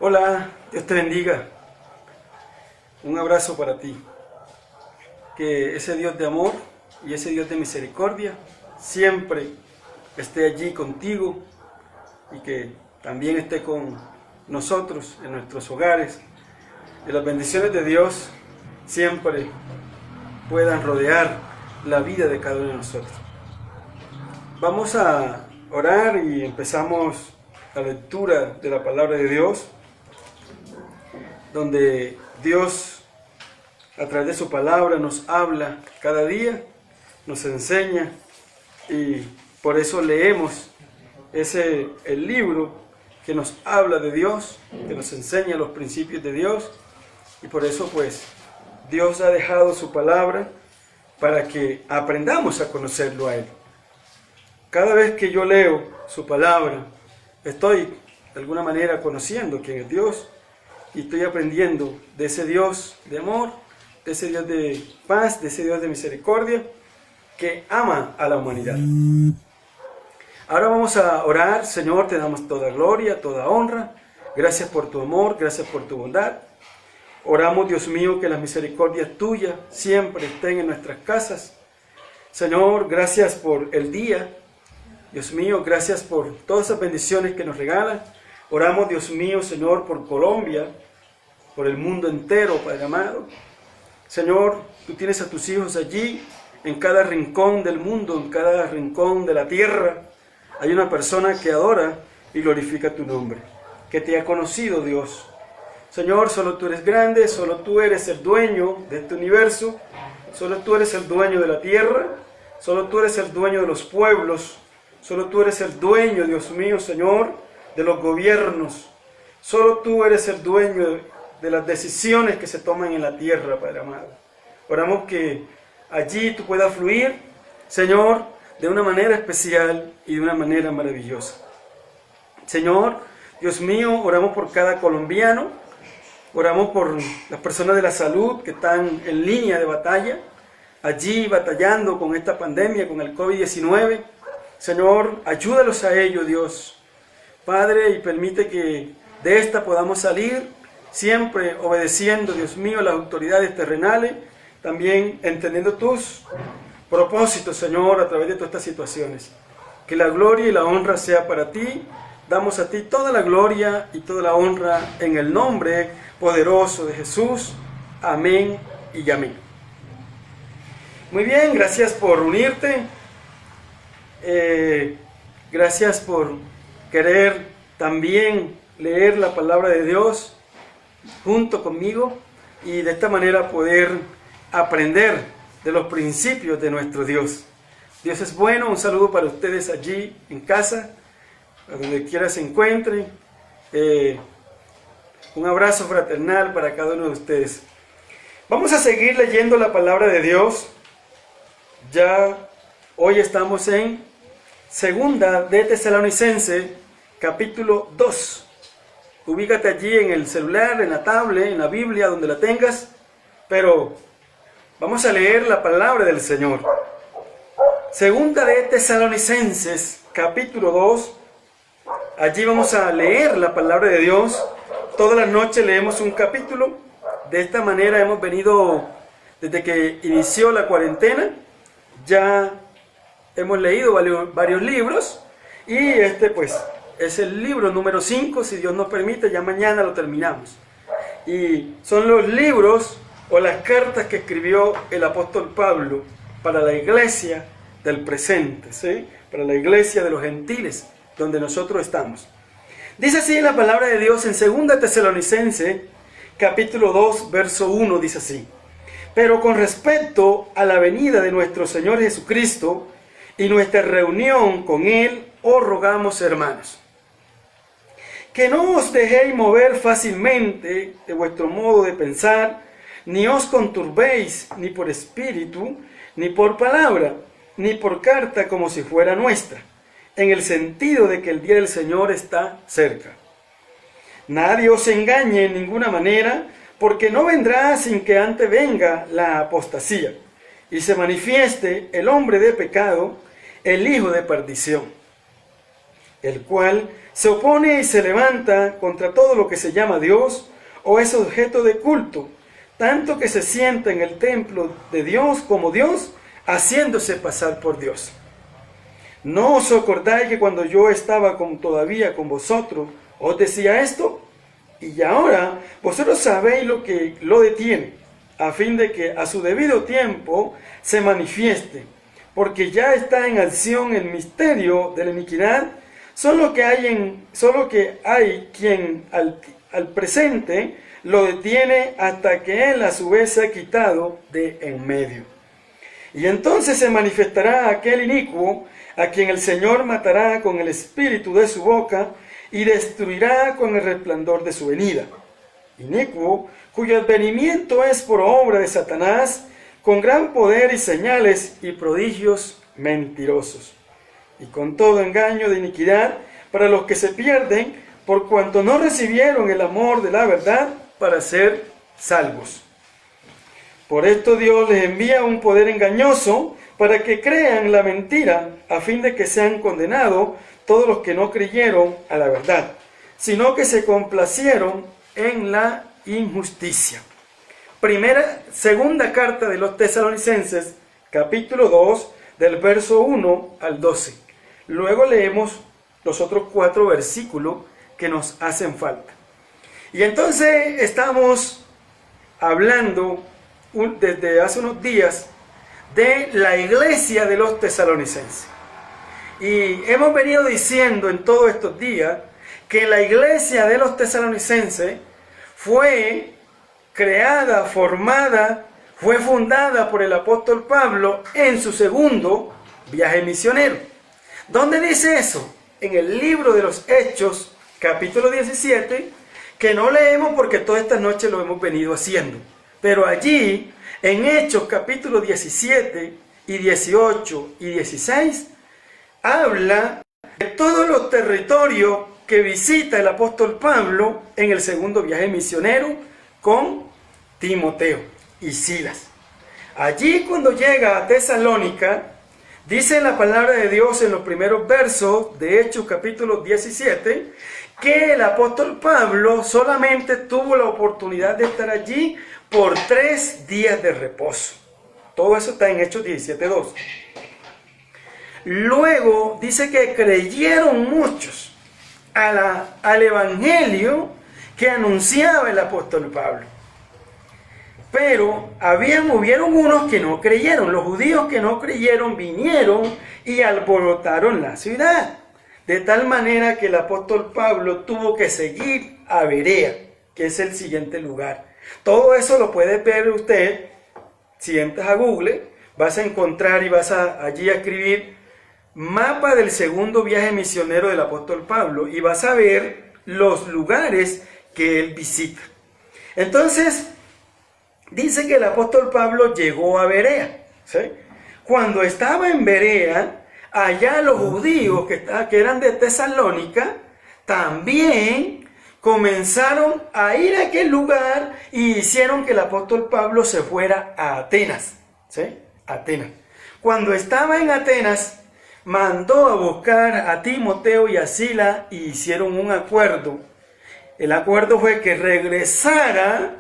Hola, Dios te bendiga. Un abrazo para ti. Que ese Dios de amor y ese Dios de misericordia siempre esté allí contigo y que también esté con nosotros en nuestros hogares. Que las bendiciones de Dios siempre puedan rodear la vida de cada uno de nosotros. Vamos a orar y empezamos la lectura de la palabra de Dios, donde Dios a través de su palabra nos habla cada día, nos enseña, y por eso leemos el libro que nos habla de Dios, que nos enseña los principios de Dios, y por eso pues Dios ha dejado su palabra para que aprendamos a conocerlo a Él. Cada vez que yo leo su palabra, estoy de alguna manera conociendo quién es Dios, y estoy aprendiendo de ese Dios de amor, de ese Dios de paz, de ese Dios de misericordia, que ama a la humanidad. Ahora vamos a orar. Señor, te damos toda gloria, toda honra. Gracias por tu amor, gracias por tu bondad. Oramos, Dios mío, que las misericordias tuyas siempre estén en nuestras casas. Señor, gracias por el día. Dios mío, gracias por todas esas bendiciones que nos regalan. Oramos, Dios mío, Señor, por Colombia, por el mundo entero, Padre amado. Señor, tú tienes a tus hijos allí, en cada rincón del mundo, en cada rincón de la tierra. Hay una persona que adora y glorifica tu nombre, que te ha conocido, Dios. Señor, solo tú eres grande, solo tú eres el dueño de este universo, solo tú eres el dueño de la tierra, solo tú eres el dueño de los pueblos, solo tú eres el dueño, Dios mío, Señor, de los gobiernos. Solo tú eres el dueño de las decisiones que se toman en la tierra, Padre amado. Oramos que allí tú puedas fluir, Señor, de una manera especial y de una manera maravillosa. Señor, Dios mío, oramos por cada colombiano, oramos por las personas de la salud que están en línea de batalla, allí batallando con esta pandemia, con el COVID-19. Señor, ayúdalos a ellos, Dios. Padre, y permite que de esta podamos salir siempre obedeciendo, Dios mío, las autoridades terrenales, también entendiendo tus propósitos, Señor, a través de todas estas situaciones. Que la gloria y la honra sea para ti. Damos a ti toda la gloria y toda la honra en el nombre poderoso de Jesús. Amén y amén. Muy bien, gracias por unirte. Gracias por querer también leer la palabra de Dios junto conmigo y de esta manera poder aprender de los principios de nuestro Dios. Dios es bueno. Un saludo para ustedes allí en casa, a donde quiera se encuentren. Un abrazo fraternal para cada uno de ustedes. Vamos a seguir leyendo la palabra de Dios. Ya hoy estamos en Segunda de Tesalonicenses, capítulo 2. Ubícate allí en el celular, en la tablet, en la Biblia, donde la tengas, pero vamos a leer la palabra del Señor. Segunda de Tesalonicenses, capítulo 2. Allí vamos a leer la palabra de Dios. Todas las noches leemos un capítulo. De esta manera hemos venido desde que inició la cuarentena. Ya hemos leído varios libros, y este pues es el libro número 5, si Dios nos permite. Ya mañana lo terminamos. Y son los libros o las cartas que escribió el apóstol Pablo para la iglesia del presente, ¿sí? Para la iglesia de los gentiles, donde nosotros estamos. Dice así la palabra de Dios en 2 Tesalonicenses, capítulo 2, verso 1, dice así: pero con respecto a la venida de nuestro Señor Jesucristo y nuestra reunión con Él, os rogamos, hermanos, que no os dejéis mover fácilmente de vuestro modo de pensar, ni os conturbéis ni por espíritu, ni por palabra, ni por carta como si fuera nuestra, en el sentido de que el día del Señor está cerca. Nadie os engañe en ninguna manera, porque no vendrá sin que antes venga la apostasía, y se manifieste el hombre de pecado, el hijo de perdición, el cual se opone y se levanta contra todo lo que se llama Dios o es objeto de culto, tanto que se sienta en el templo de Dios como Dios, haciéndose pasar por Dios. ¿No os acordáis que cuando yo estaba todavía con vosotros, os decía esto? Y ahora vosotros sabéis lo que lo detiene, a fin de que a su debido tiempo se manifieste, porque ya está en acción el misterio de la iniquidad, solo que hay quien al presente lo detiene hasta que él a su vez se ha quitado de en medio. Y entonces se manifestará aquel inicuo, a quien el Señor matará con el espíritu de su boca y destruirá con el resplandor de su venida. Inicuo, cuyo advenimiento es por obra de Satanás, con gran poder y señales y prodigios mentirosos, y con todo engaño de iniquidad para los que se pierden, por cuanto no recibieron el amor de la verdad para ser salvos. Por esto Dios les envía un poder engañoso para que crean la mentira, a fin de que sean condenados todos los que no creyeron a la verdad, sino que se complacieron en la injusticia. Segunda carta de los Tesalonicenses, capítulo 2, del verso 1 al 12. Luego leemos los otros 4 versículos que nos hacen falta. Y entonces estamos hablando desde hace unos días de la iglesia de los tesalonicenses. Y hemos venido diciendo en todos estos días que la iglesia de los tesalonicenses fue creada, formada, fue fundada por el apóstol Pablo en su segundo viaje misionero. ¿Dónde dice eso? En el libro de los Hechos, capítulo 17, que no leemos porque toda esta noche lo hemos venido haciendo. Pero allí, en Hechos capítulo 17 y 18 y 16, habla de todos los territorios que visita el apóstol Pablo en el segundo viaje misionero con Timoteo y Silas. Allí cuando llega a Tesalónica, dice la palabra de Dios en los primeros versos de Hechos capítulo 17, que el apóstol Pablo solamente tuvo la oportunidad de estar allí por 3 días de reposo. Todo eso está en Hechos 17:2. Luego dice que creyeron muchos al evangelio que anunciaba el apóstol Pablo. Pero hubieron unos que no creyeron. Los judíos que no creyeron vinieron y alborotaron la ciudad. De tal manera que el apóstol Pablo tuvo que seguir a Berea, que es el siguiente lugar. Todo eso lo puede ver usted. Si entras a Google, vas a encontrar y vas allí a escribir mapa del segundo viaje misionero del apóstol Pablo y vas a ver los lugares que él visita. Entonces, dice que el apóstol Pablo llegó a Berea, ¿sí? Cuando estaba en Berea, allá los judíos que eran de Tesalónica también comenzaron a ir a aquel lugar y hicieron que el apóstol Pablo se fuera a Atenas, ¿sí? Atenas. Cuando estaba en Atenas, mandó a buscar a Timoteo y a Silas y hicieron un acuerdo. El acuerdo fue que regresara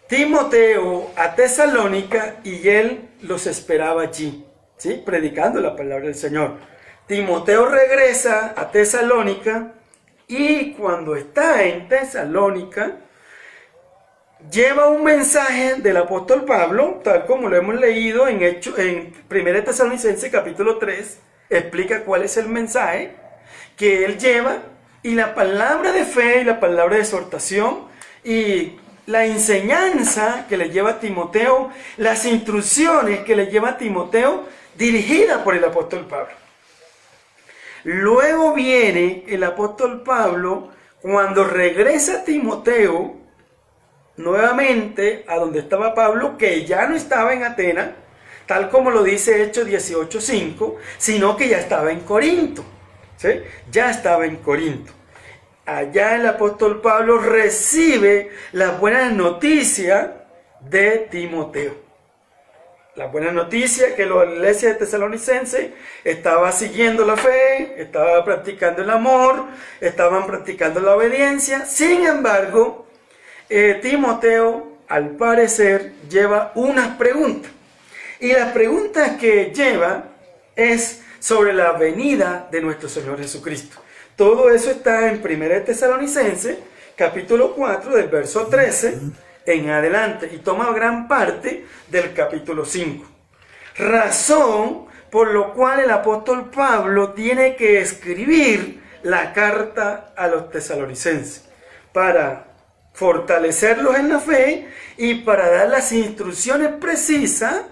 Timoteo a Tesalónica y él los esperaba allí, ¿sí? Predicando la palabra del Señor. Timoteo regresa a Tesalónica y cuando está en Tesalónica lleva un mensaje del apóstol Pablo, tal como lo hemos leído en 1 Tesalonicenses capítulo 3, explica cuál es el mensaje que él lleva y la palabra de fe y la palabra de exhortación y la enseñanza que le lleva a Timoteo, las instrucciones que le lleva a Timoteo, dirigida por el apóstol Pablo. Luego viene el apóstol Pablo, cuando regresa a Timoteo, nuevamente a donde estaba Pablo, que ya no estaba en Atenas, tal como lo dice Hechos 18:5, sino que ya estaba en Corinto, ¿sí? Ya estaba en Corinto. Allá el apóstol Pablo recibe las buenas noticias de Timoteo. La buena noticia es que la iglesia de Tesalonicense estaba siguiendo la fe, estaba practicando el amor, estaban practicando la obediencia. Sin embargo, Timoteo, al parecer, lleva unas preguntas. Y las preguntas que lleva es sobre la venida de nuestro Señor Jesucristo. Todo eso está en 1 Tesalonicenses, capítulo 4, del verso 13 en adelante, y toma gran parte del capítulo 5. Razón por lo cual el apóstol Pablo tiene que escribir la carta a los tesalonicenses para fortalecerlos en la fe y para dar las instrucciones precisas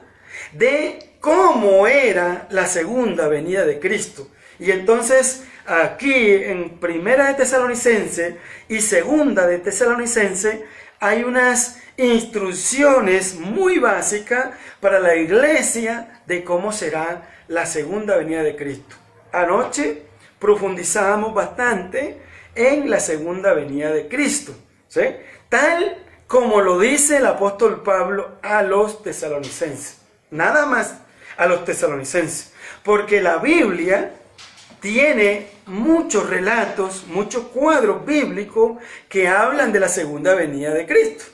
de cómo era la segunda venida de Cristo. Y entonces aquí en 1 de Tesalonicenses y 2 de Tesalonicenses hay unas instrucciones muy básicas para la iglesia de cómo será la segunda venida de Cristo. Anoche profundizamos bastante en la segunda venida de Cristo, ¿sí? Tal como lo dice el apóstol Pablo a los tesalonicenses. Nada más a los tesalonicenses. Porque la Biblia tiene muchos relatos, muchos cuadros bíblicos que hablan de la segunda venida de Cristo.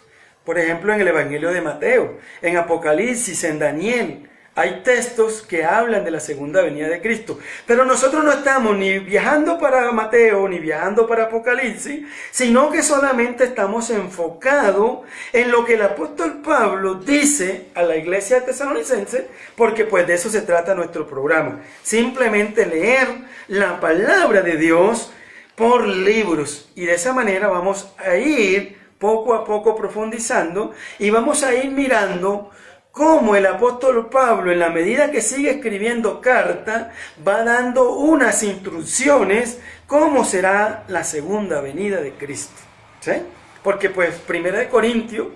Por ejemplo, en el Evangelio de Mateo, en Apocalipsis, en Daniel, hay textos que hablan de la segunda venida de Cristo. Pero nosotros no estamos ni viajando para Mateo, ni viajando para Apocalipsis, sino que solamente estamos enfocados en lo que el apóstol Pablo dice a la iglesia de Tesalonicenses, porque pues de eso se trata nuestro programa. Simplemente leer la palabra de Dios por libros. Y de esa manera vamos a ir poco a poco profundizando y vamos a ir mirando cómo el apóstol Pablo, en la medida que sigue escribiendo carta, va dando unas instrucciones cómo será la segunda venida de Cristo. ¿Sí? Porque pues 1 Corintios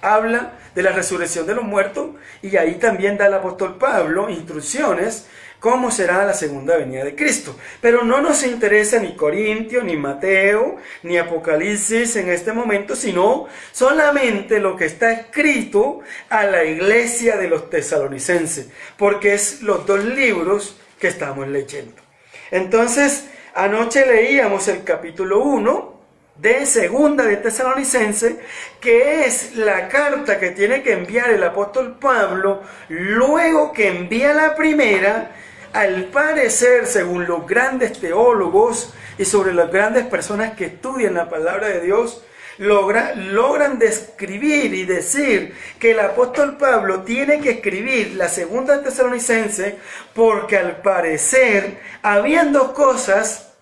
habla de la resurrección de los muertos y ahí también da el apóstol Pablo instrucciones cómo será la segunda venida de Cristo. Pero no nos interesa ni Corintios, ni Mateo, ni Apocalipsis en este momento, sino solamente lo que está escrito a la iglesia de los tesalonicenses, porque es los dos libros que estamos leyendo. Entonces, anoche leíamos el capítulo 1 de segunda de Tesalonicenses, que es la carta que tiene que enviar el apóstol Pablo luego que envía la primera. Al parecer, según los grandes teólogos y sobre las grandes personas que estudian la palabra de Dios, logran describir y decir que el apóstol Pablo tiene que escribir la segunda de Tesalonicenses porque al parecer habían dos cosas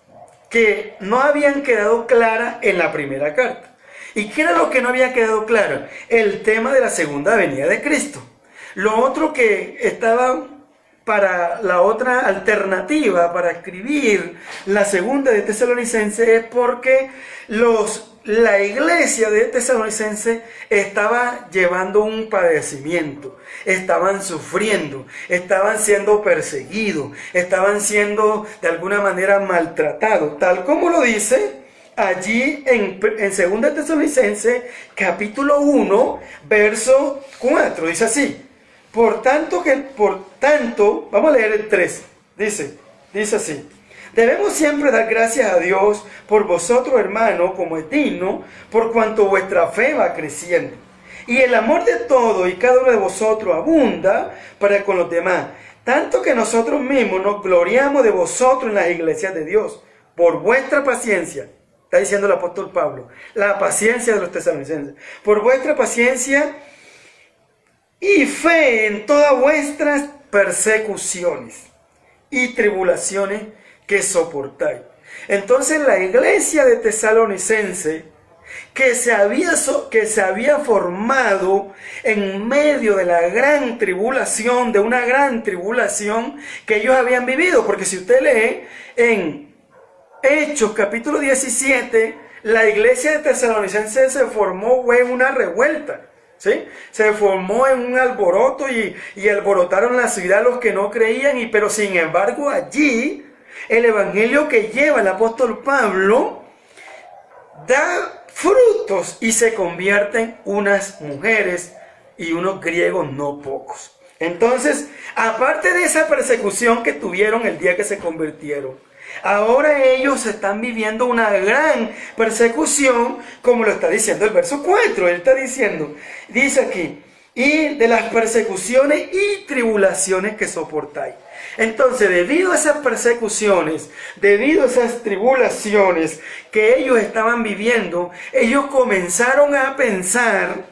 que no habían quedado claras en la primera carta. ¿Y qué era lo que no había quedado claro? El tema de la segunda venida de Cristo. Lo otro que estaba para la otra alternativa para escribir la segunda de Tesalonicenses es porque la iglesia de Tesalonicenses estaba llevando un padecimiento, estaban sufriendo, estaban siendo perseguidos, estaban siendo de alguna manera maltratados, tal como lo dice allí en 2 Tesalonicenses capítulo 1, verso 4, dice así. Por tanto, vamos a leer el 3, dice así: debemos siempre dar gracias a Dios por vosotros, hermanos, como es digno, por cuanto vuestra fe va creciendo, y el amor de todos y cada uno de vosotros abunda para con los demás, tanto que nosotros mismos nos gloriamos de vosotros en las iglesias de Dios, por vuestra paciencia, está diciendo el apóstol Pablo, la paciencia de los tesalonicenses, por vuestra paciencia y fe en todas vuestras persecuciones y tribulaciones que soportáis. Entonces la iglesia de Tesalonicense, que se había formado en medio de la gran tribulación, de una gran tribulación que ellos habían vivido, porque si usted lee en Hechos capítulo 17, la iglesia de Tesalonicense se formó en una revuelta. ¿Sí? Se formó en un alboroto y alborotaron la ciudad los que no creían, pero sin embargo allí el evangelio que lleva el apóstol Pablo da frutos y se convierten unas mujeres y unos griegos no pocos. Entonces, aparte de esa persecución que tuvieron el día que se convirtieron, ahora ellos están viviendo una gran persecución, como lo está diciendo el verso 4. Él está diciendo, dice aquí, y de las persecuciones y tribulaciones que soportáis. Entonces, debido a esas persecuciones, debido a esas tribulaciones que ellos estaban viviendo, ellos comenzaron a pensar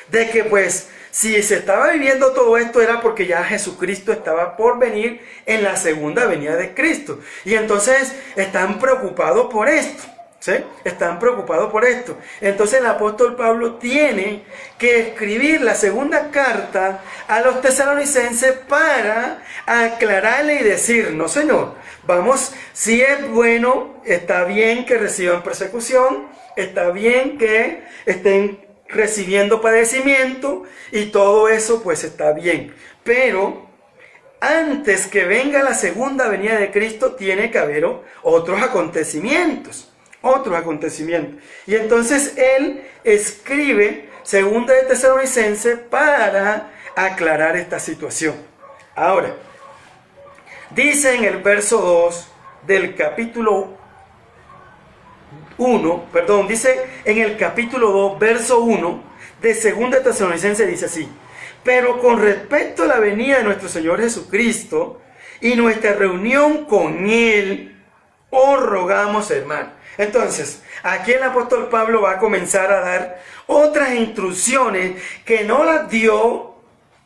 de que pues, si se estaba viviendo todo esto era porque ya Jesucristo estaba por venir en la segunda venida de Cristo. Y entonces están preocupados por esto. ¿Sí? Están preocupados por esto. Entonces el apóstol Pablo tiene que escribir la segunda carta a los tesalonicenses para aclararle y decir, no señor, vamos, si es bueno, está bien que reciban persecución, está bien que estén recibiendo padecimiento y todo eso pues está bien. Pero antes que venga la segunda venida de Cristo tiene que haber otros acontecimientos. Y entonces él escribe segunda de Tesalonicenses para aclarar esta situación. Ahora, dice en el verso 2 del capítulo 1, dice en el capítulo 2, verso 1 de segunda de Tesalonicenses, dice así: pero con respecto a la venida de nuestro Señor Jesucristo y nuestra reunión con Él, os rogamos, hermano. Entonces, aquí el apóstol Pablo va a comenzar a dar otras instrucciones que no las dio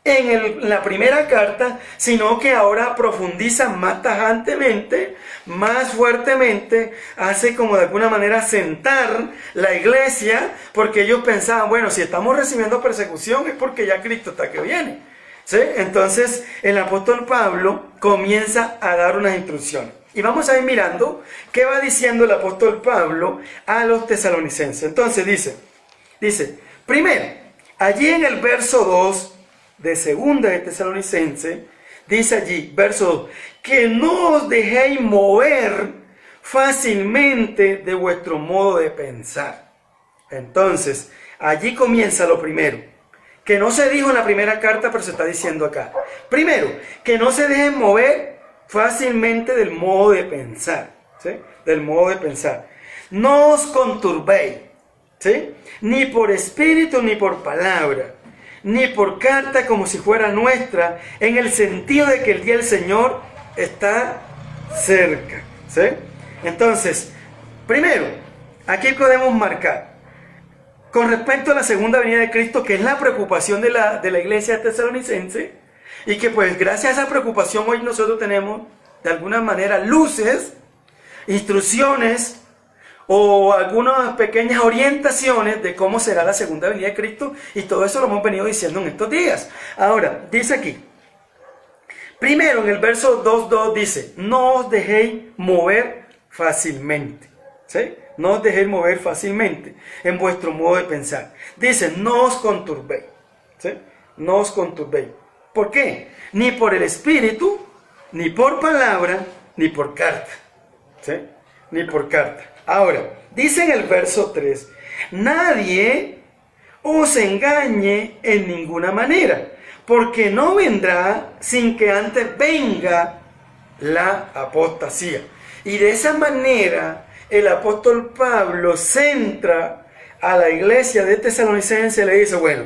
en la primera carta, sino que ahora profundiza más tajantemente, más fuertemente, hace como de alguna manera sentar la iglesia, porque ellos pensaban, bueno, si estamos recibiendo persecución es porque ya Cristo está que viene. ¿Sí? Entonces, el apóstol Pablo comienza a dar unas instrucciones. Y vamos a ir mirando qué va diciendo el apóstol Pablo a los tesalonicenses. Entonces dice, primero, allí en el verso 2 de segunda de Tesalonicenses, dice allí, verso 2, que no os dejéis mover fácilmente de vuestro modo de pensar. Entonces, allí comienza lo primero, que no se dijo en la primera carta, pero se está diciendo acá. Primero, que no se dejen mover fácilmente del modo de pensar, ¿sí? Del modo de pensar. No os conturbéis, ¿sí? Ni por espíritu, ni por palabra, ni por carta como si fuera nuestra, en el sentido de que el día del Señor está cerca, ¿sí? Entonces, primero, aquí podemos marcar, con respecto a la segunda venida de Cristo, que es la preocupación de la iglesia tesalonicense, y que pues gracias a esa preocupación hoy nosotros tenemos de alguna manera luces, instrucciones o algunas pequeñas orientaciones de cómo será la segunda venida de Cristo, y todo eso lo hemos venido diciendo en estos días. Ahora, dice aquí, primero en el verso 2.2 dice, no os dejéis mover fácilmente, ¿sí? No os dejéis mover fácilmente en vuestro modo de pensar. Dice, no os conturbéis, ¿sí? No os conturbéis. ¿Por qué? Ni por el espíritu, ni por palabra, ni por carta. ¿Sí? Ni por carta. Ahora, dice en el verso 3, nadie os engañe en ninguna manera, porque no vendrá sin que antes venga la apostasía. Y de esa manera, el apóstol Pablo centra a la iglesia de Tesalonicenses y le dice, bueno,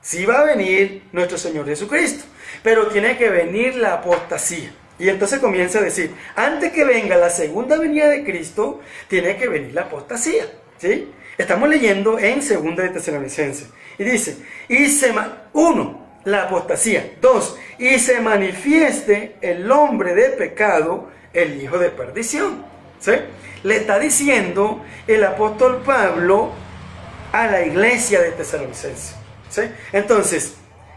sí va a venir nuestro Señor Jesucristo, pero tiene que venir la apostasía. Y entonces comienza a decir, antes que venga la segunda venida de Cristo, tiene que venir la apostasía. ¿Sí? Estamos leyendo en segunda de Tesalonicenses. Y dice, la apostasía. 2, y se manifieste el hombre de pecado, el hijo de perdición. ¿Sí? Le está diciendo el apóstol Pablo a la iglesia de Tesalonicenses. ¿Sí? Entonces,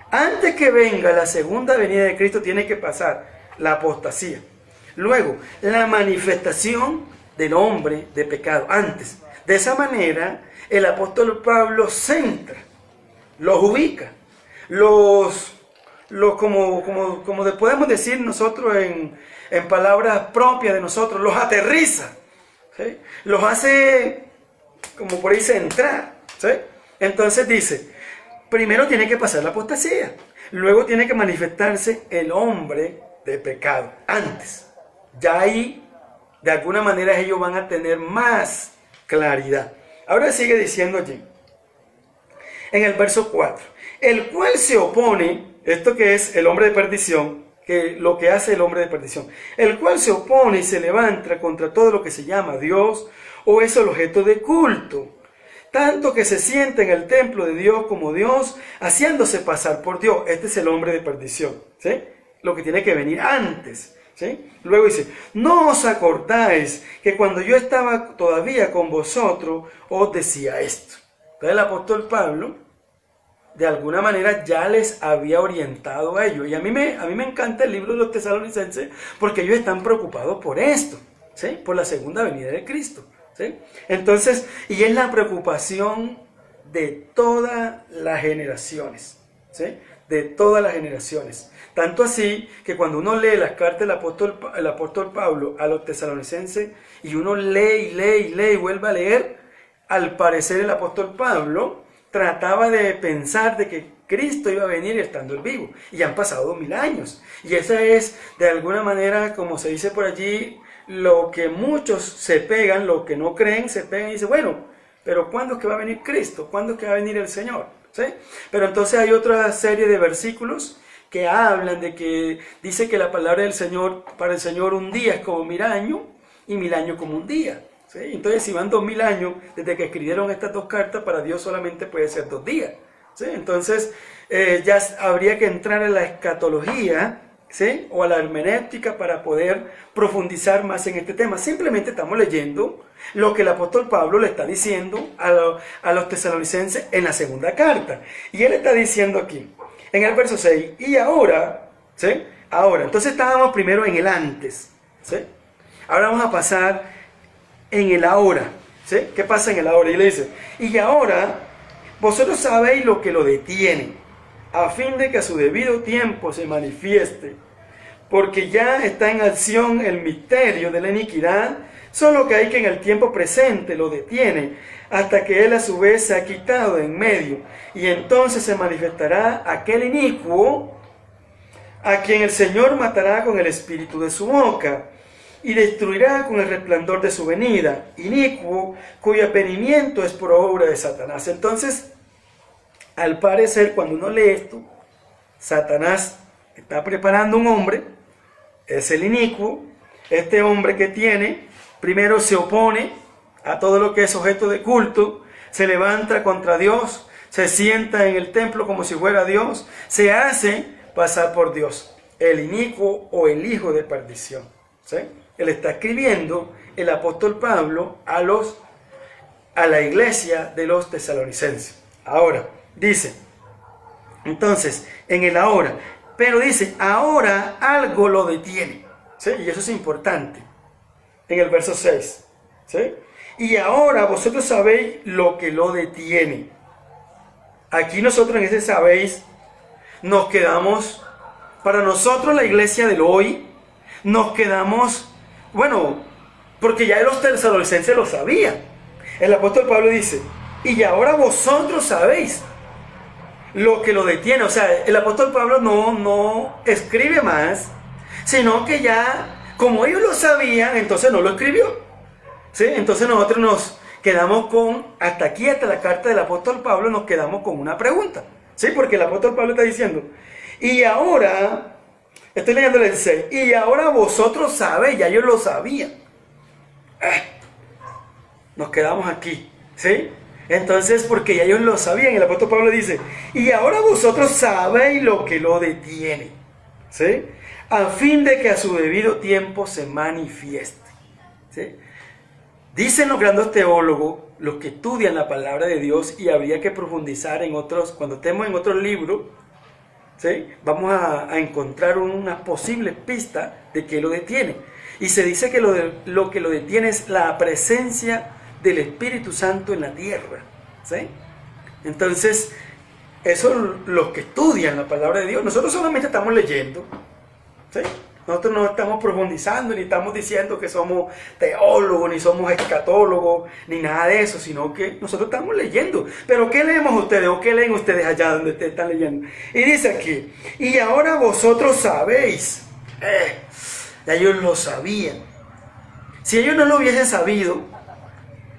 antes que venga la segunda venida de Cristo tiene que pasar la apostasía. Luego, la manifestación del hombre de pecado. Antes. De esa manera, el apóstol Pablo centra, los ubica, como podemos decir nosotros en palabras propias de nosotros, los aterriza. ¿Sí? Los hace, como por ahí, centrar. ¿Sí? Entonces dice, primero tiene que pasar la apostasía. luego tiene que manifestarse el hombre de pecado. Antes, ya ahí, de alguna manera ellos van a tener más claridad. Ahora sigue diciendo allí, en el verso 4, el cual se opone, esto que es el hombre de perdición, que lo que hace el hombre de perdición, el cual se opone y se levanta contra todo lo que se llama Dios o es el objeto de culto, tanto que se sienta en el templo de Dios como Dios, haciéndose pasar por Dios. Este es el hombre de perdición, ¿sí? Lo que tiene que venir antes, ¿sí? Luego dice, no os acordáis que cuando yo estaba todavía con vosotros, os decía esto. Entonces el apóstol Pablo, de alguna manera, ya les había orientado a ellos. Y a mí me encanta el libro de los Tesalonicenses, porque ellos están preocupados por esto, ¿sí? Por la segunda venida de Cristo, ¿sí? Entonces, y es la preocupación de todas las generaciones, ¿sí? De todas las generaciones. Tanto así que cuando uno lee las cartas del apóstol Pablo a los tesalonicenses, y uno lee y lee y lee y vuelve a leer, al parecer el apóstol Pablo trataba de pensar de que Cristo iba a venir estando él vivo. Y han pasado 2000 años. Y esa es, de alguna manera, como se dice por allí, lo que muchos se pegan, lo que no creen, se pegan y dicen, bueno, pero ¿cuándo es que va a venir Cristo? ¿Cuándo es que va a venir el Señor? ¿Sí? Pero entonces hay otra serie de versículos que hablan de que dice que la palabra del Señor, para el Señor un día es como 1000 años y 1000 años como un día. ¿Sí? Entonces si van 2000 años desde que escribieron estas dos cartas, para Dios solamente puede ser 2 días. ¿Sí? Entonces ya habría que entrar en la escatología, ¿sí? O a la hermenéutica para poder profundizar más en este tema. Simplemente estamos leyendo lo que el apóstol Pablo le está diciendo a los tesalonicenses en la segunda carta. Y él está diciendo aquí, en el verso 6, y ahora, ¿sí? Ahora, entonces estábamos primero en el antes, ¿sí? Ahora vamos a pasar en el ahora, ¿sí? ¿Qué pasa en el ahora? Y le dice, y ahora vosotros sabéis lo que lo detiene, a fin de que a su debido tiempo se manifieste, porque ya está en acción el misterio de la iniquidad, solo que hay que en el tiempo presente lo detiene, hasta que él a su vez se ha quitado de en medio, y entonces se manifestará aquel inicuo, a quien el Señor matará con el espíritu de su boca, y destruirá con el resplandor de su venida, inicuo, cuyo apenimiento es por obra de Satanás. Entonces, al parecer, cuando uno lee esto, Satanás está preparando un hombre, es el inicuo, este hombre que tiene, primero se opone a todo lo que es objeto de culto, se levanta contra Dios, se sienta en el templo como si fuera Dios, se hace pasar por Dios, el inicuo o el hijo de perdición, ¿sí? Él está escribiendo, el apóstol Pablo, a la iglesia de los tesalonicenses. Ahora, dice, entonces, en el ahora, pero dice, ahora algo lo detiene, ¿sí? Y eso es importante, en el verso 6, ¿sí? Y ahora vosotros sabéis lo que lo detiene. Aquí nosotros en ese sabéis, nos quedamos, para nosotros la iglesia del hoy, nos quedamos, bueno, porque ya los tesalonicenses lo sabían. El apóstol Pablo dice, y ahora vosotros sabéis lo que lo detiene. O sea, el apóstol Pablo no escribe más, sino que ya, como ellos lo sabían, entonces no lo escribió, ¿sí? Entonces nosotros nos quedamos con, hasta aquí, hasta la carta del apóstol Pablo, nos quedamos con una pregunta, ¿sí? Porque el apóstol Pablo está diciendo, y ahora, estoy leyendo el 6, y ahora vosotros sabéis, ya ellos lo sabían. Nos quedamos aquí, ¿sí? Entonces, porque ya ellos lo sabían, el apóstol Pablo dice, y ahora vosotros sabéis lo que lo detiene, ¿sí? A fin de que a su debido tiempo se manifieste, ¿sí? Dicen los grandes teólogos, los que estudian la palabra de Dios, y habría que profundizar en otros, cuando estemos en otros libros, ¿sí? Vamos a encontrar unas posibles pistas de qué lo detiene. Y se dice que lo que lo detiene es la presencia del Espíritu Santo en la tierra, ¿sí? Entonces, eso los que estudian la palabra de Dios, nosotros solamente estamos leyendo, ¿sí? Nosotros no estamos profundizando, ni estamos diciendo que somos teólogos, ni somos escatólogos, ni nada de eso, sino que nosotros estamos leyendo. Pero ¿qué leemos ustedes o qué leen ustedes allá donde ustedes están leyendo? Y dice aquí, y ahora vosotros sabéis. Ya ellos lo sabían. Si ellos no lo hubiesen sabido,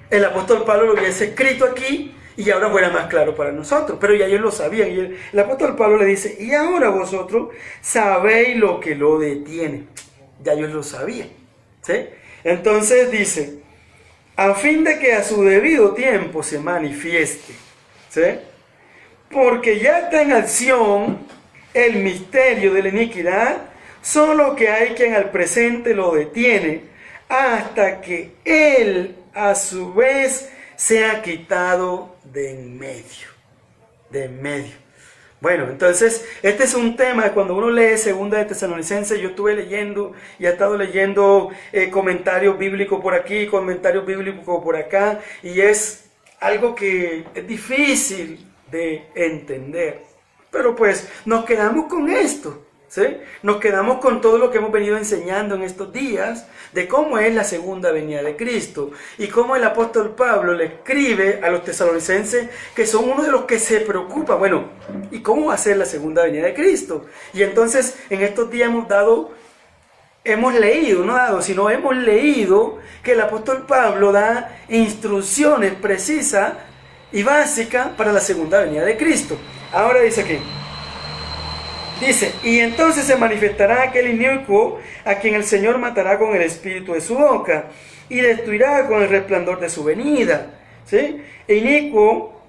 el apóstol Pablo lo hubiese escrito aquí y ahora fuera más claro para nosotros. Pero ya ellos lo sabían. Y el apóstol Pablo le dice, y ahora vosotros sabéis lo que lo detiene. Ya ellos lo sabían. ¿Sí? Entonces dice, a fin de que a su debido tiempo se manifieste. ¿Sí? Porque ya está en acción el misterio de la iniquidad, solo que hay quien al presente lo detiene hasta que él a su vez sea quitado de en medio. De en medio. Bueno, entonces, este es un tema que cuando uno lee Segunda de Tesalonicenses, yo estuve leyendo y he estado leyendo comentarios bíblicos por aquí, comentarios bíblicos por acá, y es algo que es difícil de entender. Pero pues nos quedamos con esto, ¿sí? Nos quedamos con todo lo que hemos venido enseñando en estos días de cómo es la segunda venida de Cristo y cómo el apóstol Pablo le escribe a los tesalonicenses que son uno de los que se preocupa, bueno, ¿y cómo va a ser la segunda venida de Cristo? Y entonces en estos días hemos leído que el apóstol Pablo da instrucciones precisas y básicas para la segunda venida de Cristo. Ahora dice aquí, dice, y entonces se manifestará aquel inicuo a quien el Señor matará con el espíritu de su boca y destruirá con el resplandor de su venida. ¿Sí? Inicuo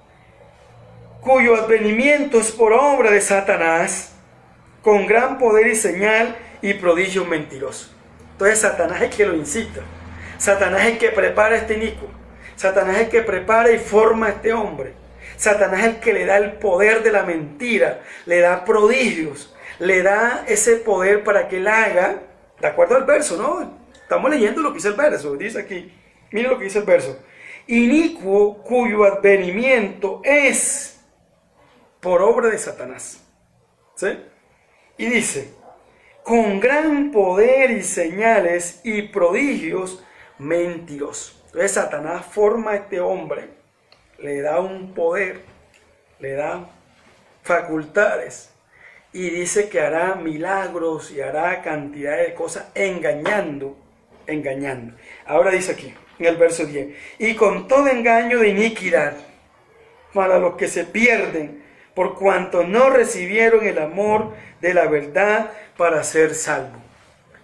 cuyo advenimiento es por obra de Satanás, con gran poder y señal y prodigio mentiroso. Entonces Satanás es el que lo incita. Satanás es el que prepara a este inicuo. Satanás es el que prepara y forma a este hombre. Satanás es el que le da el poder de la mentira, le da prodigios, le da ese poder para que él haga, de acuerdo al verso, ¿no? Estamos leyendo lo que dice el verso, dice aquí, miren lo que dice el verso. Inicuo cuyo advenimiento es por obra de Satanás. ¿Sí? Y dice, con gran poder y señales y prodigios mentirosos. Entonces Satanás forma a este hombre, le da un poder, le da facultades y dice que hará milagros y hará cantidad de cosas engañando. Ahora dice aquí, en el verso 10, y con todo engaño de iniquidad para los que se pierden, por cuanto no recibieron el amor de la verdad para ser salvos.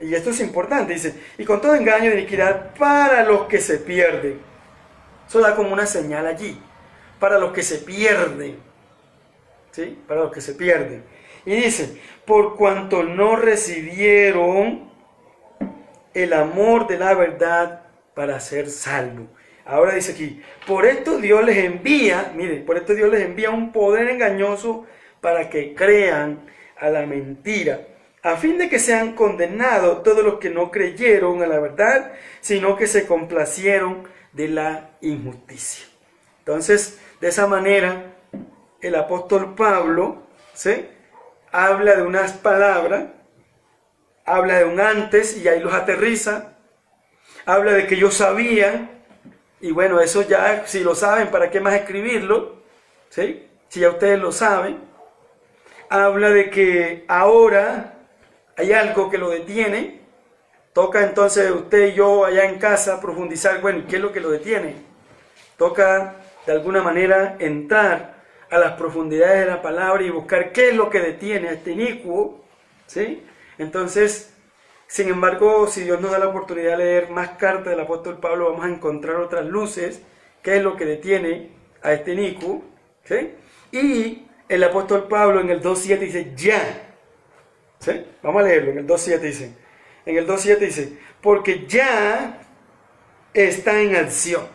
Y esto es importante, dice, y con todo engaño de iniquidad para los que se pierden. Eso da como una señal allí, para los que se pierden, ¿sí? Para los que se pierden. Y dice, por cuanto no recibieron el amor de la verdad para ser salvos. Ahora dice aquí, por esto Dios les envía, miren, por esto Dios les envía un poder engañoso para que crean a la mentira, a fin de que sean condenados todos los que no creyeron a la verdad, sino que se complacieron de la injusticia. Entonces, de esa manera, el apóstol Pablo, ¿sí?, habla de unas palabras, habla de un antes y ahí los aterriza, habla de que ellos sabían, y bueno, eso ya, si lo saben, ¿para qué más escribirlo? ¿Sí? Si ya ustedes lo saben. Habla de que ahora hay algo que lo detiene. Toca entonces usted y yo allá en casa profundizar, bueno, ¿qué es lo que lo detiene? Toca de alguna manera entrar a las profundidades de la palabra y buscar qué es lo que detiene a este inicuo, ¿sí? Entonces, sin embargo, si Dios nos da la oportunidad de leer más cartas del apóstol Pablo, vamos a encontrar otras luces, qué es lo que detiene a este inicuo, ¿sí? Y el apóstol Pablo en el 2.7 dice, ya, ¿sí? Vamos a leerlo, en el 2.7 dice, porque ya está en acción,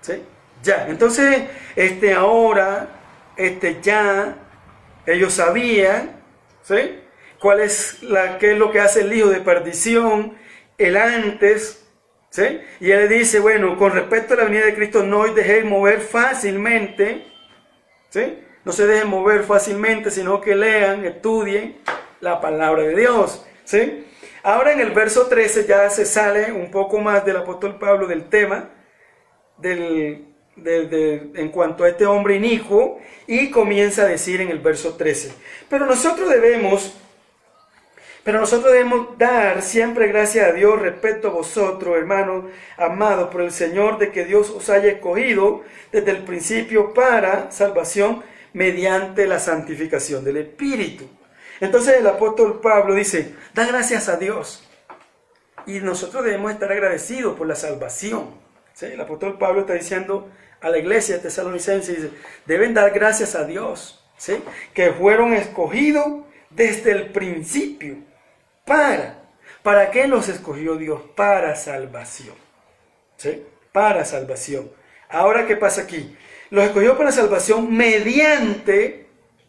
¿sí? Ya, entonces, ahora, ya, ellos sabían, ¿sí?, qué es lo que hace el hijo de perdición, el antes, ¿sí? Y él dice, bueno, con respecto a la venida de Cristo, no os dejéis mover fácilmente, ¿sí? No se dejen mover fácilmente, sino que lean, estudien la palabra de Dios, ¿sí? Ahora en el verso 13 ya se sale un poco más del apóstol Pablo del tema en cuanto a este hombre inicuo, y comienza a decir en el verso 13, pero nosotros debemos dar siempre gracias a Dios respecto a vosotros, hermanos amados por el Señor, de que Dios os haya escogido desde el principio para salvación mediante la santificación del Espíritu. Entonces el apóstol Pablo dice, da gracias a Dios. Y nosotros debemos estar agradecidos por la salvación. ¿Sí? El apóstol Pablo está diciendo a la iglesia de Tesalonicenses, dice, deben dar gracias a Dios, ¿sí? Que fueron escogidos desde el principio. ¿Para qué los escogió Dios? Para salvación. ¿Sí? Para salvación. Ahora, ¿qué pasa aquí? Los escogió para salvación mediante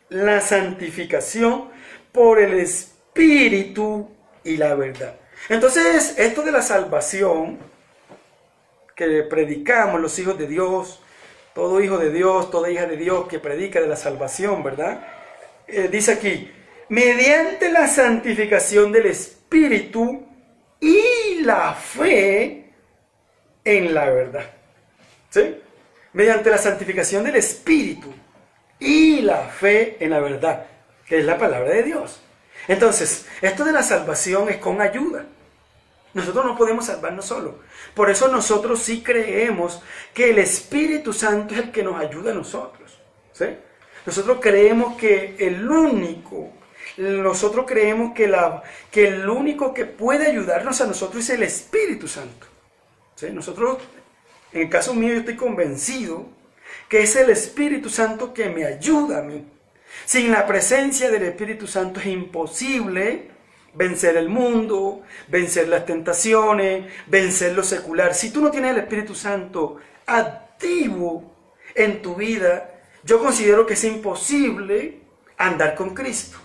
la santificación por el Espíritu y la verdad. Entonces, esto de la salvación que predicamos los hijos de Dios, todo hijo de Dios, toda hija de Dios que predica de la salvación, ¿verdad? Dice aquí, mediante la santificación del Espíritu y la fe en la verdad. ¿Sí? Mediante la santificación del Espíritu y la fe en la verdad, que es la palabra de Dios. Entonces, esto de la salvación es con ayuda. Nosotros no podemos salvarnos solos. Por eso nosotros sí creemos que el Espíritu Santo es el que nos ayuda a nosotros. ¿Sí? Nosotros creemos que el único que puede ayudarnos a nosotros es el Espíritu Santo. ¿Sí? Nosotros, en el caso mío, yo estoy convencido que es el Espíritu Santo que me ayuda a mí. Sin la presencia del Espíritu Santo es imposible vencer el mundo, vencer las tentaciones, vencer lo secular. Si tú no tienes el Espíritu Santo activo en tu vida, yo considero que es imposible andar con Cristo.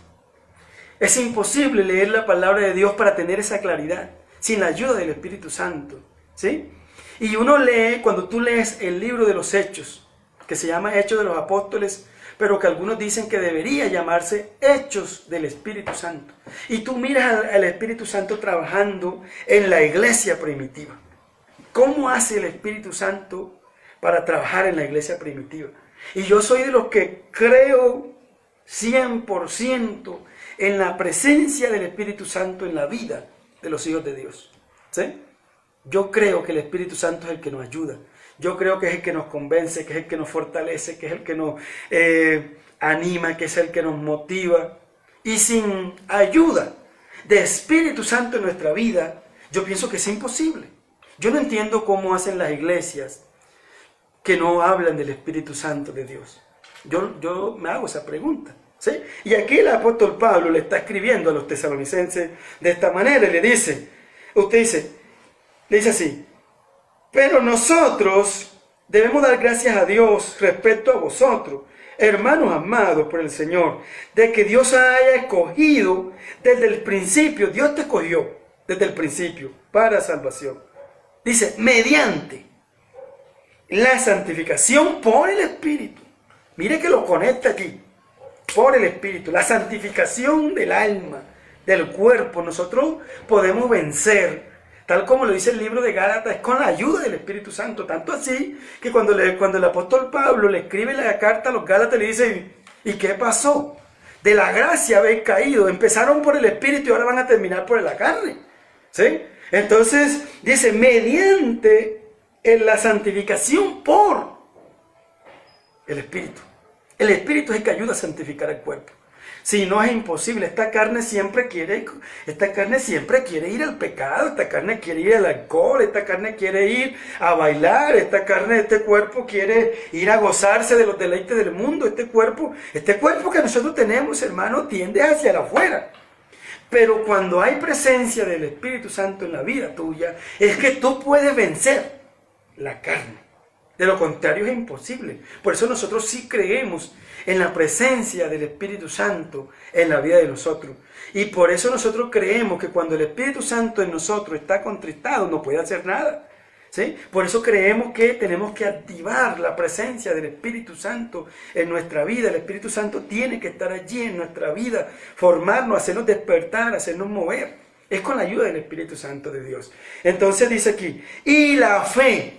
Es imposible leer la palabra de Dios para tener esa claridad, sin la ayuda del Espíritu Santo. ¿Sí? Y uno lee, cuando tú lees el libro de los Hechos, que se llama Hechos de los Apóstoles, pero que algunos dicen que debería llamarse Hechos del Espíritu Santo. Y tú miras al Espíritu Santo trabajando en la iglesia primitiva. ¿Cómo hace el Espíritu Santo para trabajar en la iglesia primitiva? Y yo soy de los que creo 100% en la presencia del Espíritu Santo en la vida de los hijos de Dios. ¿Sí? Yo creo que el Espíritu Santo es el que nos ayuda. Yo creo que es el que nos convence, que es el que nos fortalece, que es el que nos anima, que es el que nos motiva. Y sin ayuda de Espíritu Santo en nuestra vida, yo pienso que es imposible. Yo no entiendo cómo hacen las iglesias que no hablan del Espíritu Santo de Dios. Yo me hago esa pregunta. ¿Sí? Y aquí el apóstol Pablo le está escribiendo a los tesalonicenses de esta manera y le dice así, pero nosotros debemos dar gracias a Dios respecto a vosotros, hermanos amados por el Señor, de que Dios haya escogido desde el principio. Dios te escogió desde el principio para salvación. Dice, mediante la santificación por el Espíritu. Mire que lo conecta aquí. Por el Espíritu, la santificación del alma, del cuerpo. Nosotros podemos vencer, tal como lo dice el libro de Gálatas, es con la ayuda del Espíritu Santo. Tanto así que cuando el apóstol Pablo le escribe la carta a los Gálatas, le dice, ¿y qué pasó? De la gracia habéis caído, empezaron por el Espíritu y ahora van a terminar por la carne. ¿Sí? Entonces dice, mediante la santificación por el Espíritu. El Espíritu es el que ayuda a santificar el cuerpo. Si no, es imposible. Esta carne siempre quiere ir al pecado, esta carne quiere ir al alcohol, esta carne quiere ir a bailar, este cuerpo quiere ir a gozarse de los deleites del mundo. Este cuerpo que nosotros tenemos, hermano, tiende hacia el afuera. Pero cuando hay presencia del Espíritu Santo en la vida tuya, es que tú puedes vencer la carne. De lo contrario es imposible. Por eso nosotros sí creemos en la presencia del Espíritu Santo en la vida de nosotros. Y por eso nosotros creemos que cuando el Espíritu Santo en nosotros está contristado, no puede hacer nada. ¿Sí? Por eso creemos que tenemos que activar la presencia del Espíritu Santo en nuestra vida. El Espíritu Santo tiene que estar allí en nuestra vida, formarnos, hacernos despertar, hacernos mover. Es con la ayuda del Espíritu Santo de Dios. Entonces dice aquí, y la fe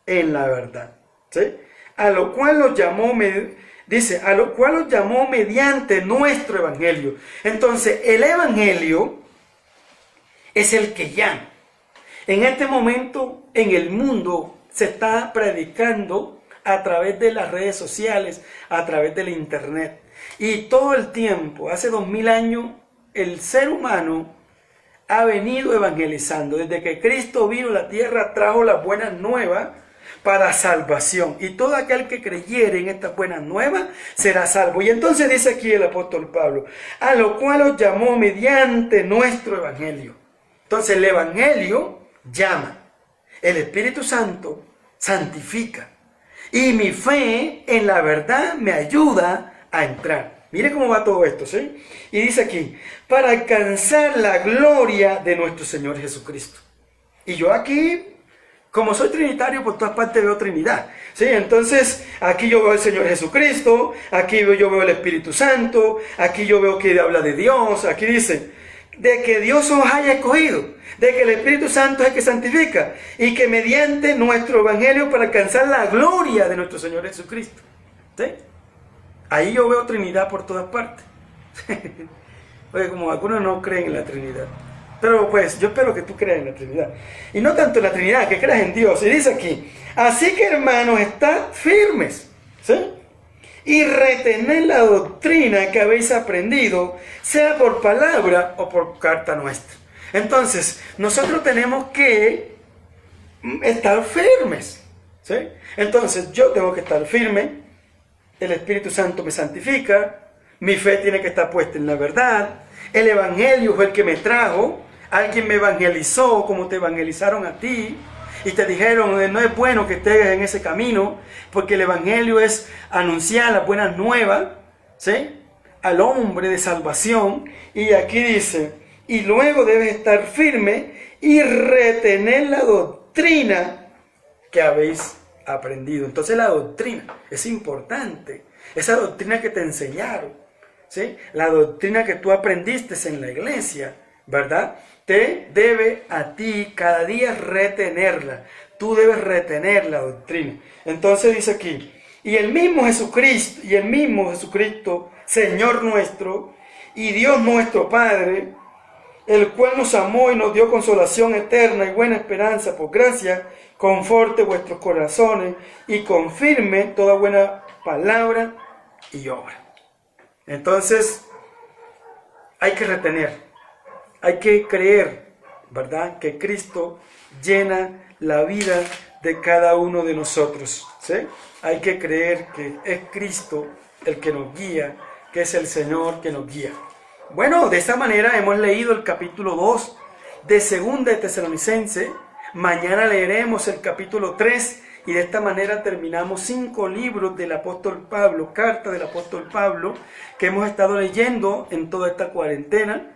en la verdad, ¿sí? A lo cual los llamó, dice, a lo cual los llamó mediante nuestro evangelio. Entonces, el evangelio es el que llama. En este momento, en el mundo, se está predicando a través de las redes sociales, a través del internet. Y todo el tiempo, hace 2000 años, el ser humano ha venido evangelizando. Desde que Cristo vino a la tierra, trajo las buenas nuevas para salvación. Y todo aquel que creyere en estas buenas nuevas será salvo. Y entonces dice aquí el apóstol Pablo, a lo cual os llamó mediante nuestro evangelio. Entonces el evangelio llama. El Espíritu Santo santifica. Y mi fe en la verdad me ayuda a entrar. Mire cómo va todo esto, ¿sí? Y dice aquí, para alcanzar la gloria de nuestro Señor Jesucristo. Y yo aquí, como soy trinitario, por todas partes veo Trinidad, ¿sí? Entonces, aquí yo veo al Señor Jesucristo, aquí yo veo el Espíritu Santo, aquí yo veo que habla de Dios, aquí dice, de que Dios os haya escogido, de que el Espíritu Santo es el que santifica, y que mediante nuestro evangelio para alcanzar la gloria de nuestro Señor Jesucristo, ¿sí? Ahí yo veo Trinidad por todas partes. Oye, como algunos no creen en la Trinidad. Pero pues yo espero que tú creas en la Trinidad. Y no tanto en la Trinidad, que creas en Dios. Y dice aquí, así que hermanos, estad firmes, ¿sí? Y retened la doctrina que habéis aprendido, sea por palabra o por carta nuestra. Entonces, nosotros tenemos que estar firmes, ¿sí? Entonces, yo tengo que estar firme. El Espíritu Santo me santifica, mi fe tiene que estar puesta en la verdad, el Evangelio fue el que me trajo, alguien me evangelizó como te evangelizaron a ti, y te dijeron, no es bueno que estés en ese camino, porque el Evangelio es anunciar las buenas nuevas, ¿sí? Al hombre de salvación, y aquí dice, y luego debes estar firme y retener la doctrina que habéis aprendido. Entonces la doctrina es importante, esa doctrina que te enseñaron, ¿sí? La doctrina que tú aprendiste en la iglesia, ¿verdad? Te debe a ti cada día retenerla, tú debes retener la doctrina. Entonces dice aquí, y el mismo Jesucristo, Señor nuestro, y Dios nuestro Padre, el cual nos amó y nos dio consolación eterna y buena esperanza por gracia, conforte vuestros corazones y confirme toda buena palabra y obra. Entonces, hay que retener, hay que creer, ¿verdad? Que Cristo llena la vida de cada uno de nosotros, ¿sí? Hay que creer que es Cristo el que nos guía, que es el Señor que nos guía. Bueno, de esta manera hemos leído el capítulo 2 de 2 de Tesalonicenses. Mañana leeremos el capítulo 3 y de esta manera terminamos 5 libros del apóstol Pablo, carta del apóstol Pablo, que hemos estado leyendo en toda esta cuarentena,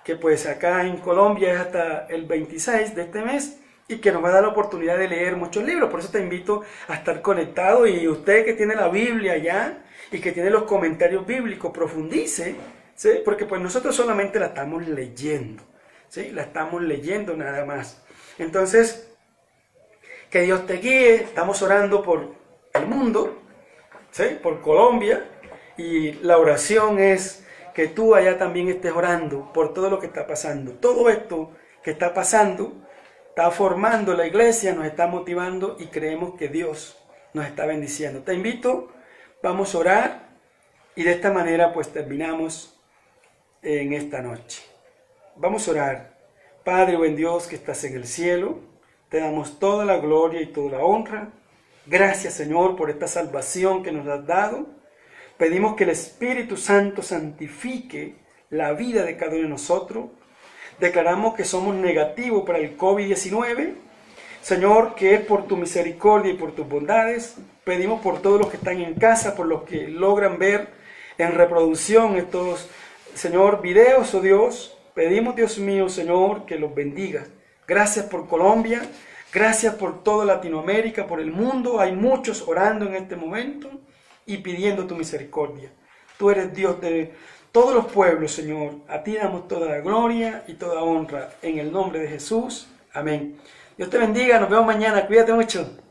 que pues acá en Colombia es hasta el 26 de este mes y que nos va a dar la oportunidad de leer muchos libros. Por eso te invito a estar conectado, y usted que tiene la Biblia ya y que tiene los comentarios bíblicos, profundice, ¿sí? Porque pues nosotros solamente la estamos leyendo, ¿sí? La estamos leyendo nada más. Entonces, que Dios te guíe. Estamos orando por el mundo, ¿sí? Por Colombia, y la oración es que tú allá también estés orando por todo lo que está pasando. Todo esto que está pasando está formando la iglesia, nos está motivando y creemos que Dios nos está bendiciendo. Te invito, vamos a orar y de esta manera pues terminamos en esta noche. Vamos a orar. Padre, buen Dios que estás en el cielo, te damos toda la gloria y toda la honra. Gracias, Señor, por esta salvación que nos has dado. Pedimos que el Espíritu Santo santifique la vida de cada uno de nosotros. Declaramos que somos negativos para el COVID-19. Señor, que es por tu misericordia y por tus bondades. Pedimos por todos los que están en casa, por los que logran ver en reproducción estos, Señor, videos, oh Dios. Pedimos, Dios mío, Señor, que los bendigas. Gracias por Colombia, gracias por toda Latinoamérica, por el mundo. Hay muchos orando en este momento y pidiendo tu misericordia. Tú eres Dios de todos los pueblos, Señor. A ti damos toda la gloria y toda honra. En el nombre de Jesús. Amén. Dios te bendiga. Nos vemos mañana. Cuídate mucho.